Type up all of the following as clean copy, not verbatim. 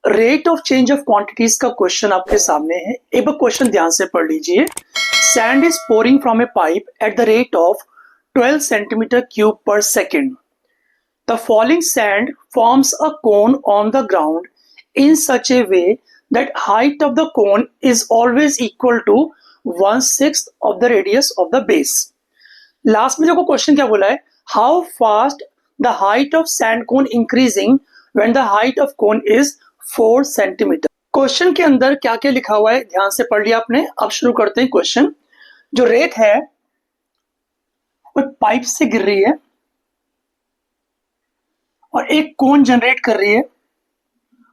Rate of change of quantities का question आपके सामने है। एक बार क्वेश्चन ध्यान से पढ़ लीजिए। Sand is pouring from a pipe at the rate of 12 centimetre cube per second. The falling sand forms a cone on the ground in such a way that height of the cone is always equal to 1/6 of the radius of the base। Last में जो question क्या बोला है, how fast the height of sand cone increasing when the height of cone is 4 centimetre. Question के अंदर क्या क्या लिखा हुआ है ध्यान से पढ़ लिया आपने। अब शुरू करते हैं क्वेश्चन। जो रेत है वो पाइप से गिर रही है और एक कोन जनरेट कर रही है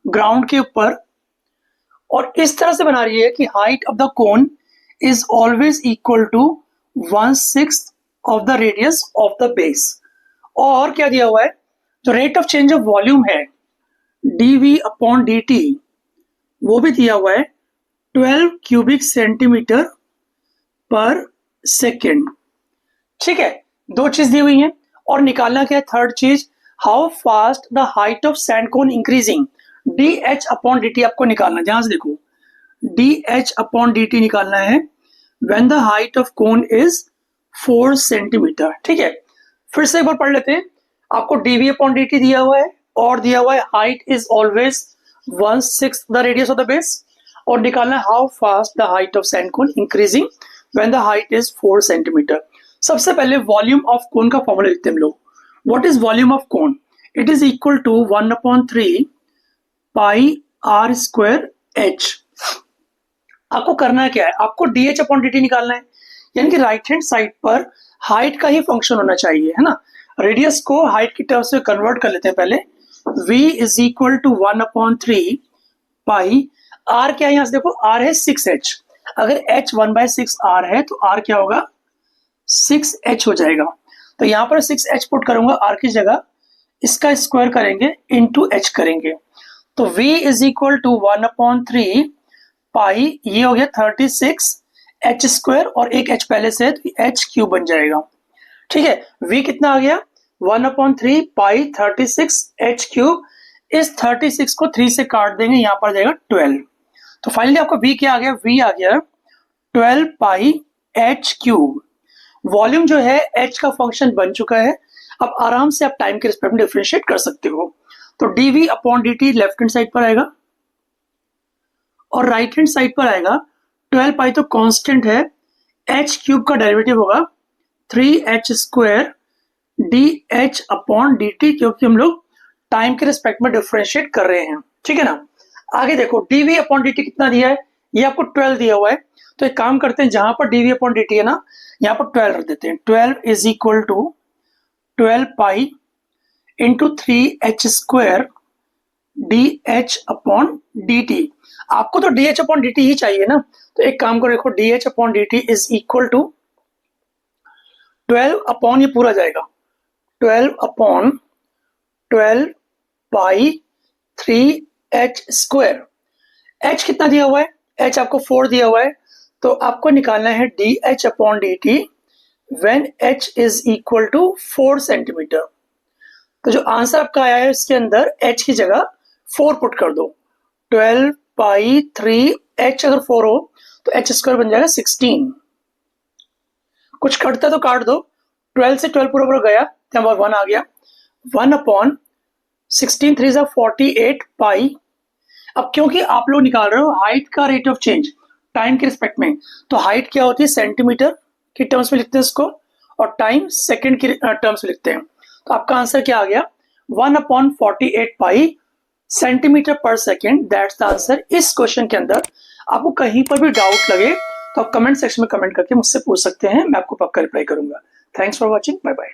ग्राउंड के ऊपर, और इस तरह से बना रही है कि height of the cone is always equal to 1/6 of the radius of the base. और क्या दिया हुआ है, जो rate of change of volume है dV/dt वो भी दिया हुआ है 12 क्यूबिक सेंटीमीटर पर सेकेंड। ठीक है, दो चीज दी हुई है और निकालना क्या है थर्ड चीज, how fast the height of sand cone increasing. dH/dt आपको निकालना है। ध्यान से देखो, dH/dt निकालना है when the height of cone is 4 centimetre. ठीक है, फिर से एक बार पढ़ लेते हैं। आपको dV/dt दिया हुआ है और दिया हुआ है height is always 1/6 the radius of the base, और निकालना है how fast the height of sand cone increasing when the height is 4 centimetre. सबसे पहले वॉल्यूम ऑफ कोन का फॉर्मूला लिखते हैं हम लोग। What is volume of cone? It is equal to 1/3 pi r square h. आपको करना क्या है, आपको dH/dt निकालना है, यानी कि राइट हैंड साइड पर हाइट का ही फंक्शन होना चाहिए, है ना। रेडियस को हाइट की टर्म्स में कन्वर्ट कर लेते हैं पहले। v is equal to 1/3 pi r क्या है, यहां से देखो आर है 6h। अगर h 1/6 r है तो r क्या होगा 6h हो जाएगा। तो यहां पर 6h पुट करूंगा r की जगह, इसका स्क्वायर करेंगे इंटू h करेंगे, तो v इज इक्वल टू 1/3 पाई, ये हो गया 36 h स्क्वायर और एक h पहले से है तो h क्यूब बन जाएगा। ठीक है, v कितना आ गया 1/3 पाई 36 h क्यूब। इस 36 को 3 से काट देंगे, यहां पर जाएगा 12। तो फाइनली आपको v क्या आ गया, v आ गया 12 पाई h क्यूब। वॉल्यूम जो है h का फंक्शन बन चुका है। अब आराम से आप टाइम के रिस्पेक्ट में डिफरेंशिएट कर सकते हो। तो dV/dt लेफ्ट हैंड साइड पर आएगा और राइट हैंड साइड पर आएगा 12 पाई, तो कांस्टेंट है, h क्यूब का डेरिवेटिव होगा 3h स्क्वायर dH/dt, क्योंकि हम लोग टाइम के रिस्पेक्ट में डिफरेंशिएट कर रहे हैं। ठीक है ना। आगे देखो dV/dt कितना दिया है, ये आपको 12 दिया हुआ है। तो एक काम करते हैं, जहां पर dV/dt है ना यहाँ पर 12 रख देते हैं। 12 is equal to 12 pi into 3h square dH/dt। आपको तो dH/dt ही चाहिए ना, तो एक काम करो, देखो dH/dt is equal to 12 upon, ये पूरा जाएगा 12/12 पाई 3h स्क्वायर। h कितना दिया हुआ है, h आपको 4 दिया हुआ है, तो आपको निकालना है dH/dt when h is equal to 4 centimetre. तो जो आंसर आपका आया है इसके अंदर h की जगह 4 पुट कर दो। 12 पाई 3h अगर 4 हो तो h स्क्वायर बन जाएगा 16। कुछ कटता तो काट दो, 12 से 12 पूरा गया तो 1 आ गया, 1/16 3 जा 48 पाई। अब क्योंकि आप लोग निकाल रहे हो हाइट का रेट ऑफ चेंज टाइम के रिस्पेक्ट में, तो हाइट क्या होती है सेंटीमीटर की टर्म्स में लिखते हैं इसको, और टाइम सेकेंड की टर्म्स में लिखते हैं। तो आपका आंसर क्या आ गया 1/48 पाई सेंटीमीटर पर सेकेंड। That's the answer. इस क्वेश्चन के अंदर आपको कहीं पर भी डाउट लगे तो आप कमेंट सेक्शन में कमेंट करके मुझसे पूछ सकते हैं, मैं आपको पक्का रिप्लाई करूंगा। Thanks for watching, bye bye.